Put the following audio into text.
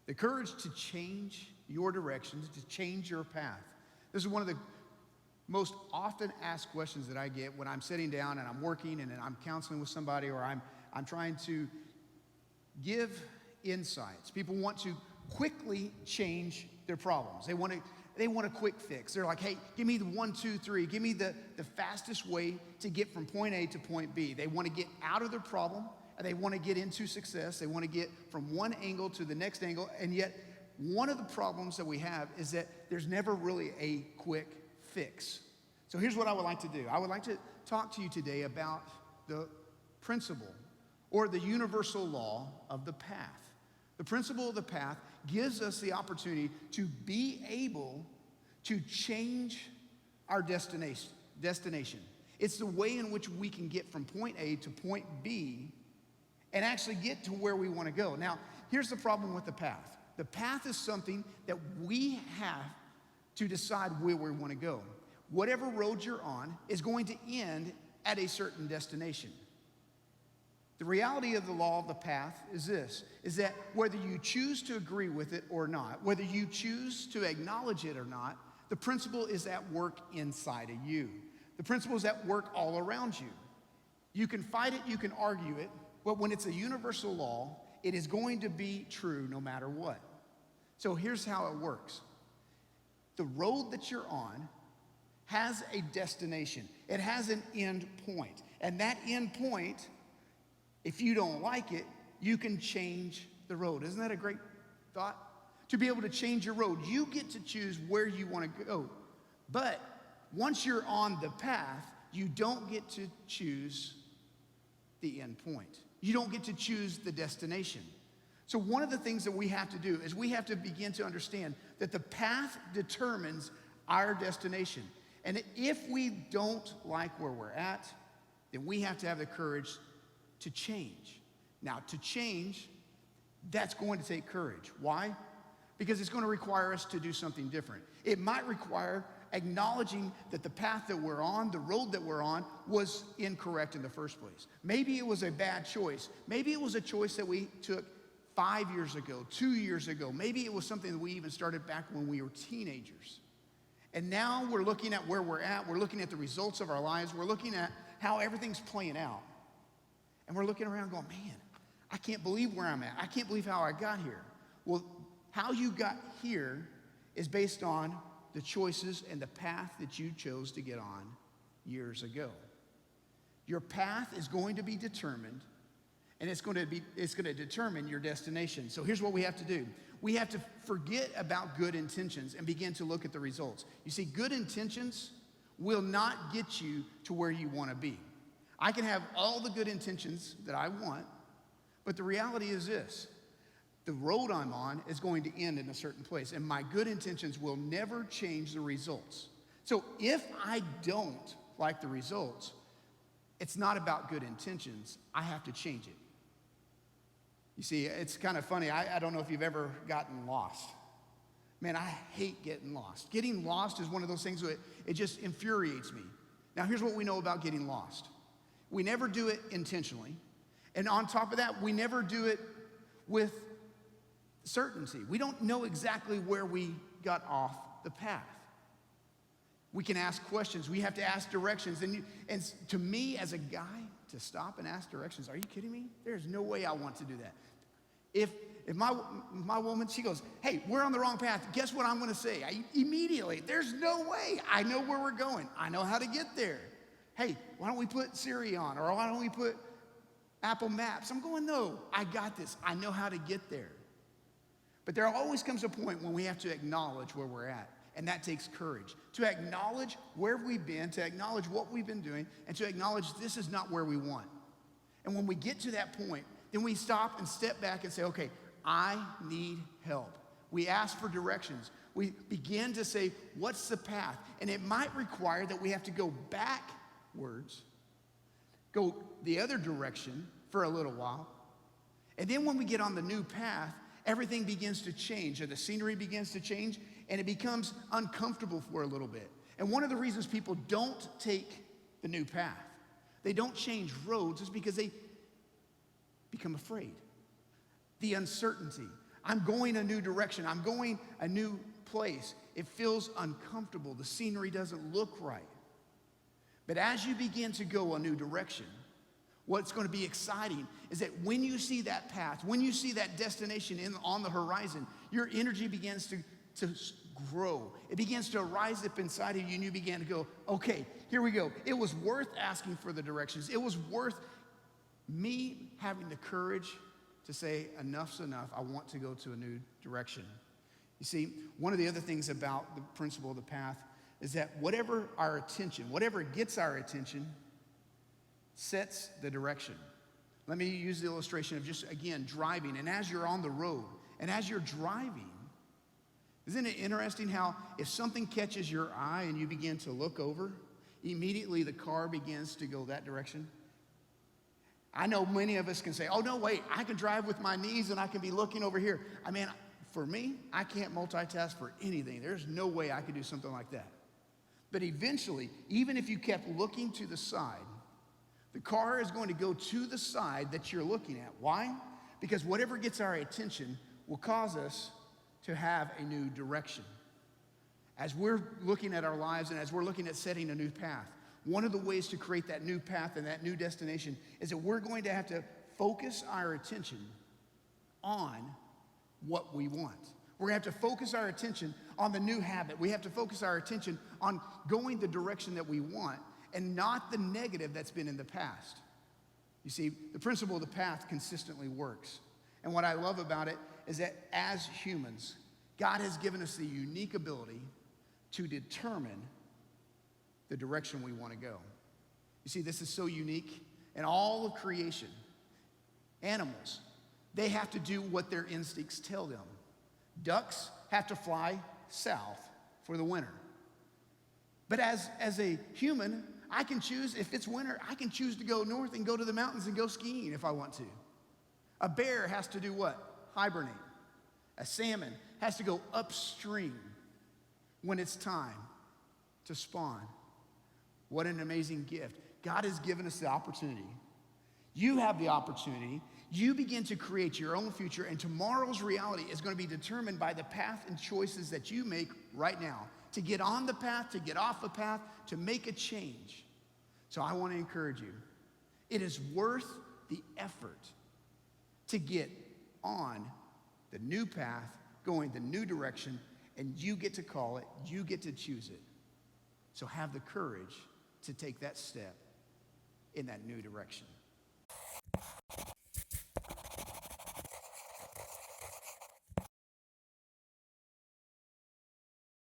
The courage to change your directions, to change your path. This is one of the most often asked questions that I get when I'm sitting down and I'm working and I'm counseling with somebody, or I'm trying to give insights. People want to quickly change their problems. They want a quick fix. They're like, hey, give me the 1, 2, 3. Give me the fastest way to get from point A to point B. They want to get out of their problem, and they want to get into success. They want to get from one angle to the next angle, and yet one of the problems that we have is that there's never really a quick fix. So here's what I would like to do. I would like to talk to you today about the principle or the universal law of the path. The principle of the path gives us the opportunity to be able to change our destination. It's the way in which we can get from point A to point B and actually get to where we want to go. Now, here's the problem with the path. The path is something that we have to decide where we want to go. Whatever road you're on is going to end at a certain destination. The reality of the law of the path is this, is that whether you choose to agree with it or not, whether you choose to acknowledge it or not, the principle is at work inside of you. The principle is at work all around you. You can fight it, you can argue it, but when it's a universal law, it is going to be true no matter what. So here's how it works. The road that you're on has a destination. It has an end point. And that end point, if you don't like it, you can change the road. Isn't that a great thought? To be able to change your road, you get to choose where you want to go. But once you're on the path, you don't get to choose the end point. You don't get to choose the destination. So one of the things that we have to do is we have to begin to understand that the path determines our destination. And if we don't like where we're at, then we have to have the courage to change. Now, to change, that's going to take courage. Why? Because it's going to require us to do something different. It might require acknowledging that the path that we're on, the road that we're on, was incorrect in the first place. Maybe it was a bad choice. Maybe it was a choice that we took 5 years ago, 2 years ago. Maybe it was something that we even started back when we were teenagers. And now we're looking at where we're at. We're looking at the results of our lives. We're looking at how everything's playing out. And we're looking around going, man, I can't believe where I'm at. I can't believe how I got here. Well, how you got here is based on the choices and the path that you chose to get on years ago. Your path is going to be determined, and it's going to determine your destination. So here's what we have to do. We have to forget about good intentions and begin to look at the results. You see, good intentions will not get you to where you want to be. I can have all the good intentions that I want, but the reality is this. The road I'm on is going to end in a certain place, and my good intentions will never change the results. So if I don't like the results, it's not about good intentions. I have to change it. You see, it's kind of funny. I don't know if you've ever gotten lost. Man, I hate getting lost. Getting lost is one of those things that it just infuriates me. Now, here's what we know about getting lost. We never do it intentionally. And on top of that, we never do it with certainty. We don't know exactly where we got off the path. We can ask questions. We have to ask directions. And to me, as a guy, to stop and ask directions, are you kidding me? There's no way I want to do that. If my woman, she goes, hey, we're on the wrong path, guess what I'm going to say? Immediately, there's no way. I know where we're going. I know how to get there. Hey, why don't we put Siri on? Or why don't we put Apple Maps? I'm going, no, I got this. I know how to get there. But there always comes a point when we have to acknowledge where we're at. And that takes courage. To acknowledge where we've been, to acknowledge what we've been doing, and to acknowledge this is not where we want. And when we get to that point, then we stop and step back and say, okay, I need help. We ask for directions. We begin to say, what's the path? And it might require that we have to go backwards, go the other direction for a little while. And then when we get on the new path, everything begins to change, or the scenery begins to change, and it becomes uncomfortable for a little bit. And one of the reasons people don't take the new path, they don't change roads, is because they become afraid. The uncertainty. I'm going a new direction. I'm going a new place. It feels uncomfortable. The scenery doesn't look right. But as you begin to go a new direction, what's going to be exciting is that when you see that path, when you see that destination on the horizon, your energy begins to grow. It begins to rise up inside of you, and you begin to go, okay, here we go. It was worth asking for the directions. It was worth me having the courage to say, enough's enough. I want to go to a new direction. You see, one of the other things about the principle of the path is that whatever our attention, whatever gets our attention, sets the direction. Let me use the illustration of just, again, driving. And as you're on the road, and as you're driving, isn't it interesting how if something catches your eye and you begin to look over, immediately the car begins to go that direction? I know many of us can say, oh, no, wait, I can drive with my knees and I can be looking over here. I mean, for me, I can't multitask for anything. There's no way I could do something like that. But eventually, even if you kept looking to the side, the car is going to go to the side that you're looking at. Why? Because whatever gets our attention will cause us to have a new direction. As we're looking at our lives and as we're looking at setting a new path, one of the ways to create that new path and that new destination is that we're going to have to focus our attention on what we want. We're going to have to focus our attention on the new habit. We have to focus our attention on going the direction that we want and not the negative that's been in the past. You see, the principle of the path consistently works. And what I love about it is that as humans, God has given us the unique ability to determine the direction we want to go. You see, this is so unique. In all of creation, animals, they have to do what their instincts tell them. Ducks have to fly south for the winter. But as a human, I can choose, if it's winter, I can choose to go north and go to the mountains and go skiing if I want to. A bear has to do what? Hibernate. A salmon has to go upstream when it's time to spawn. What an amazing gift. God has given us the opportunity. You have the opportunity. You begin to create your own future, and tomorrow's reality is going to be determined by the path and choices that you make right now. To get on the path, to get off the path, to make a change. So I want to encourage you. It is worth the effort to get on the new path, going the new direction, and you get to call it, you get to choose it. So have the courage to take that step in that new direction.